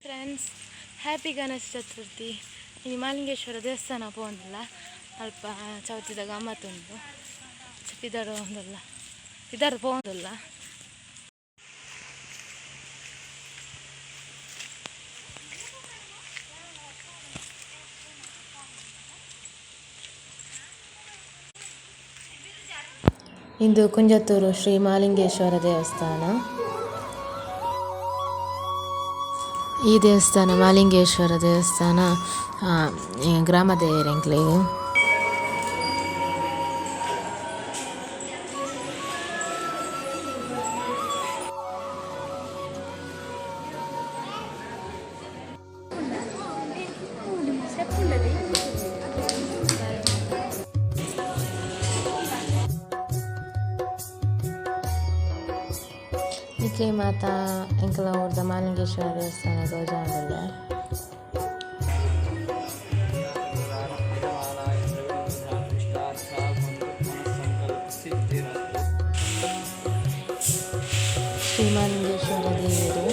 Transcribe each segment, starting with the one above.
Friends, happy Ganesha Chaturthi. ಇನ್ನು ಮಾಲಿಂಗೇಶ್ವರ ದೇವಸ್ಥಾನ ಪೋಂದಿಲ್ಲ, ಅಲ್ಪ ಚೌತಿದ ಗಮ್ಮತ್ತುಂಟು. ಇದರ ಒಂದಲ್ಲ ಇದರ ಪೋಂದಿಲ್ಲ. ಇಂದು ಕುಂಜತ್ತೂರು ಶ್ರೀ ಮಾಲಿಂಗೇಶ್ವರ ದೇವಸ್ಥಾನ. ಈ ದೇವಸ್ಥಾನ ಮಾಲಿಂಗೇಶ್ವರ ದೇವಸ್ಥಾನ ಗ್ರಾಮದೇವರ ಎಂಕ್ಲೆಗ್. ಇಕ್ಕೆ ಮಾತ ಎಂಕಲ ಊರ್ದ ಮಾಲಿಂಗೇಶ್ವರ ದೇವಸ್ಥಾನ ತೋಜಾಂಡುಲ್ಲ. ಶ್ರೀ ಮಾಲಿಂಗೇಶ್ವರ ದೇವರು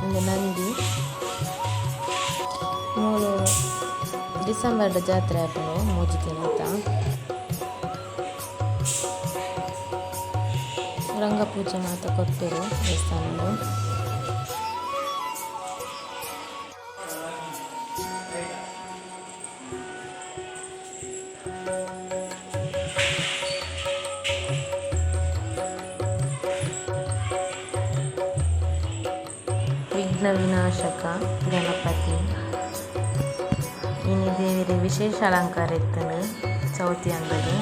ಒಂದು ನಂದಿ. ಮೂರು ಡಿಸೆಂಬರ್ದ ಜಾತ್ರೆ ಆಪನು ಮೂಜಿ ತಿನ್ನತ್ತ. ರಂಗ ಪೂಜೆ ಮಾತ ಕೊಟ್ಟರು ದೇವಸ್ಥಾನಗಳು. ವಿಘ್ನ ವಿನಾಶಕ ಗಣಪತಿ ಇನ್ನು ದೇವರಿಗೆ ವಿಶೇಷ ಅಲಂಕಾರ ಇರ್ತದೆ ಚೌತಿ ಅಂಗಡಿ.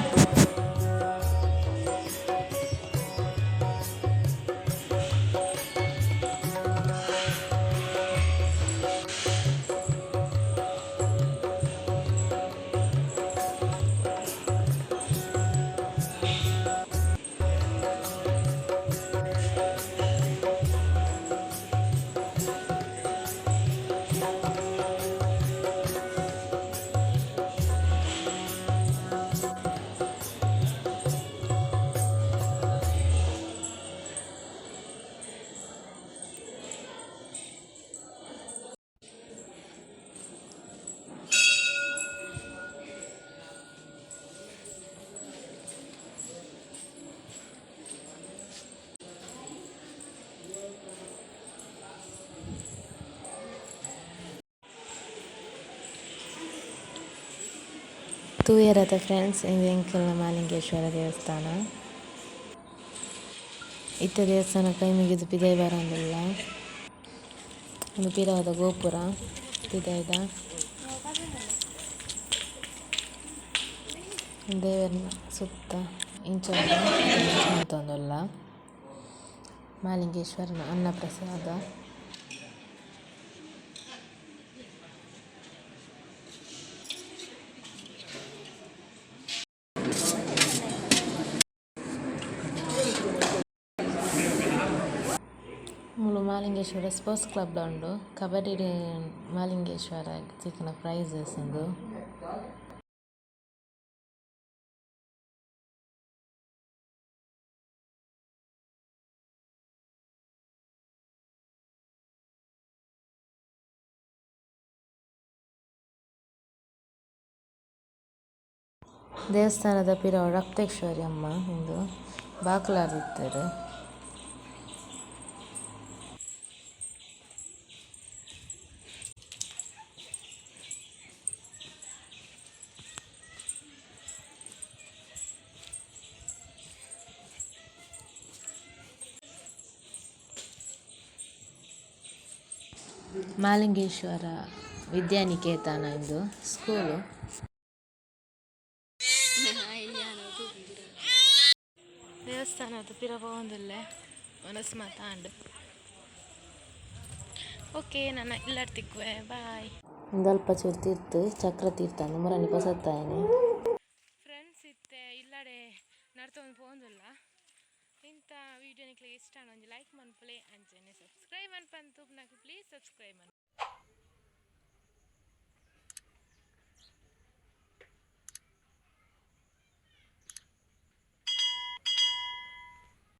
ತೂಯರದ ಫ್ರೆಂಡ್ಸ್, ಇದು ಎಂಕಲ್ನ ಮಾಲಿಂಗೇಶ್ವರ ದೇವಸ್ಥಾನ. ಇತ್ತ ದೇವಸ್ಥಾನ ಕೈ ಮುಗಿದು ಪಿದೈ ಬರೋದಿಲ್ಲ. ಒಂದು ಪಿರವಾದ ಗೋಪುರ ಪಿದೈದ ದೇವರ ಸುತ್ತ ಇಂಚೊಂದುಲ್ಲ. ಮಾಲಿಂಗೇಶ್ವರನ ಅನ್ನಪ್ರಸಾದ. ಮೂಲು ಮಾಲಿಂಗೇಶ್ವರ ಸ್ಪೋರ್ಟ್ಸ್ ಕ್ಲಬ್ ಉಂಡು. ಕಬಡ್ಡಿ ಮಾಲಿಂಗೇಶ್ವರ ಸಿಕ್ಕಿನ ಪ್ರೈಸಸ್ ಉಂದು. ದೇವಸ್ಥಾನದ ಪಿರವು ರಕ್ತೇಶ್ವರಿ ಅಮ್ಮ ಇಂದು ಬಾಕ್ಲಾದಿತ್ತರು. ಮಾಲಿಂಗೇಶ್ವರ ವಿದ್ಯಾನಿಕೇತನ ಇಂದು ಸ್ಕೂಲು. ದೇವಸ್ಥಾನದ ಪಿರವ ಒಂದಲ್ಲೇ ಮನಸ್ಸು ಮಾತಾಂಡು. ಓಕೆ, ನನ್ನ ಎಲ್ಲರ ತಿಕ್ಕುವೆ ಬಾಯ್. ಒಂದು ಅಲ್ಪ ಚೂರು ತೀರ್ತು ಚಕ್ರ ತೀರ್ಥ ಮುರನಿ ಹೊಸತ್ತಾಯನೆ ಫ್ರೆಂಡ್ಸ್ ಇತ್ತೆ ಇಲ್ಲಡೆ ನಡ್ತೊಂದು ಪೋಂದಿಲ್ಲ. ಇಂಥ ವೀಡಿಯೋ ನಿಕ್ಲಿಗೆ ಇಷ್ಟ ಒಂದು ಲೈಕ್ ಮನ್ಪಲೆ ಅಂಚನೆ ಸಬ್ಸ್ಕ್ರೈಬ್ ಅನ್ಪಂತು. Please subscribe